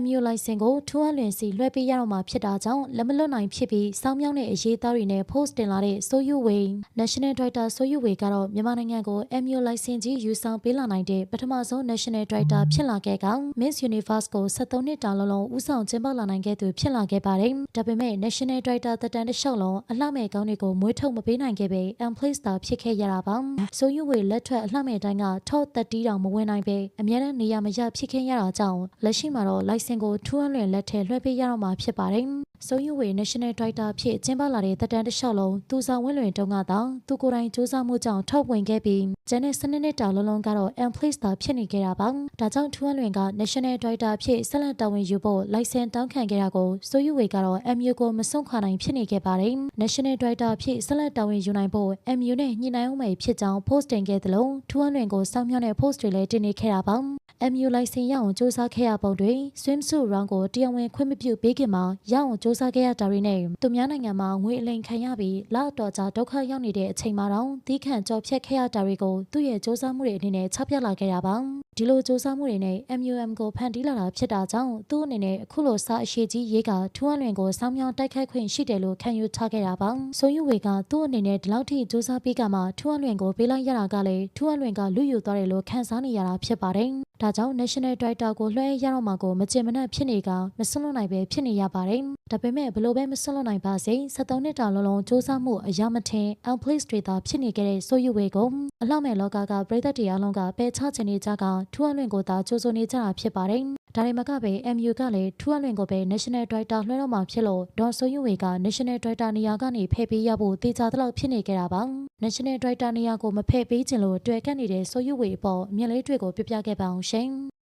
MU လိုင်စင်ကိုထူးအလွင်စီလွှဲပေးရတော့မှာဖြစ်တာကြောင့်လက်မလွတ်နိုင်ဖြစ်ပြီးစောင်းမြောင်းတဲ့အရေးသားတွေနဲ့ post တင်လာတဲ့ဆိုယူဝေ National Director ဆိုယူဝေကတော့မြန်မာနိုင်ငံကို MU လိုင်စင်ကြီးယူဆောင်ပေးလာနိုင်တဲ့ပထမဆုံး National Director ဖြစ်လာခဲ့ကောင် Miss Universe ကို73နှစ်တာလုံးဦးဆောင်ကျင်းပလာနိုင်ခဲ့သူဖြစ်လာခဲ့ပါတယ်။ဒါပေမဲ့ National Director သက်တမ်းတစ်လျှောက်လုံးအလှမဲ့ကောင်းတွေကိုမွေးထုတ်မပေးနိုင်ခဲ့ပေ Place တာဖြစ်ခဲ့ရတာပါ။ဆိုယူဝေလက်ထွက်အလှမဲ့တိုင်းကထော့သက်တီးတောင်မဝင်နိုင်ပေအများနဲ့နေရာမရဖြစ်ခဲ့ရတာကြောင့်လက်ရှိမှာတော့လိုင်စင်ကိုထူးအလွင်လက်ထဲလွှဲပေးရတော့မှာဖြစ်ပါတယ်။ဆိုယူဝေ National Director ဖြစ်ကျင်းပလာတဲ့သက်တမ်းတစ်လျှောက်လုံးသူဆောင်ဝင်းလွင်တုန်းကသာသူကိုယ်တိုင်စူးစမ်းမှုကြောင့်ထောက်ဝင်ခဲ့ပြီးကျန်တဲ့စနစ်နှစ်တာလုံးကတော့ Place တာဖြစ်နေခဲ့တာပါ။ဒါကြောင့်ထူးအလွင်က National Director ဖြစ်ဆက်လက်တာဝန်ယူဖို့လိုင်စင်တောင်းခံခဲ့တာကိုဆိုယူဝေကတော့ MU ကိုမစွန့်ခွာနိုင်ဖြစ်နေခဲ့ပါတယ်။ National Director ဖြစ်ဆက်လက်တာဝန်ယူနိုင်ဖို့ MU နဲ့ညှိနှိုင်းအောင်မယ်ဖြစ်ကြောင်း post တင်ခဲ့သလိုထူးအလွင်ကိုစောင့်မျှော်တဲ့ post တွေလည်းတင်နေခဲ့တာပါ။ MU လိုင်စင်ရအောင်စူးစမ်းခဲ့ရပုံတွေ swimsuit round ကိုတရားဝင်ခွင့်မပြုပေးခင်မှာရအောင်စူးစမ်းခဲ့ရတာတွေနဲ့သူများနိုင်ငံမှာငွေအလိမ်ခံရပြီးလောက်တော်ကြာဒုက္ခရောက်နေတဲ့အချိန်မှာတော့သီးခံကြော်ဖြတ်ခဲ့ရတာတွေကိုသူ့ရဲ့စူးစမ်းမှုတွေအနေနဲ့ချပြလာခဲ့တာပါ။ဒီလိုစူးစမ်းမှုတွေနဲ့ MUM ကိုဖန်တီးလာတာဖြစ်တာကြောင့်သူ့အနေနဲ့အခုလိုစာအရှိကြီးရေးကထူးအလွင်ကိုစောင်းမြောင်းတိုက်ခိုက်ခွင့်ရှိတယ်လို့ခံယူထားခဲ့တာပါ။ဆိုယူဝေကသူ့အနေနဲ့ဒီလောက်ထိစူးစမ်းပြီးကမှထူးအလွင်ကိုပေးလိုက်ရတာကလည်းထူးအလွင်ကလူယူသွားတယ်လို့ခံစားနေရတာဖြစ်ပါတယ်။ဒါကြောင့် National Director ကိုလွှဲရတော့မှာကိုမကျင်မနှက်ဖြစ်နေကမစွန့်လွတ်နိုင်ပဲဖြစ်နေရပါတယ်။ဒါပေမဲ့ဘလို့ပဲမစွန့်လွတ်နိုင်ပါစေ73နှစ်တာလုံးစူးစမ်းမှုအရာမထင် Place တွေသာဖြစ်နေခဲ့တဲ့ဆိုယူဝေကိုအလှမဲ့လောကကပြည်သက်တရားလုံးကပယ်ချခြင်းနေကြကထူးအလွင်ကိုသာကြိုးစိုးနေကြတာဖြစ်ပါတယ်။ဒါတွေမကပဲ MU ကလည်းထူးအလွင်ကိုပဲ National Director လွှဲတော့မှာဖြစ်လို့ဒေါ်ဆိုယူဝေက National Director နေရာကနေဖယ်ပေးရဖို့တေချာသလောက်ဖြစ်နေကြတာပါ။ National Director နေရာကိုမဖယ်ပေးခြင်းလို့တွေ့ကပ်နေတဲ့ဆိုယူဝေအပေါ်အမြင်လေးတွေကိုပြပြခဲ့ပါအောင်ရှင်။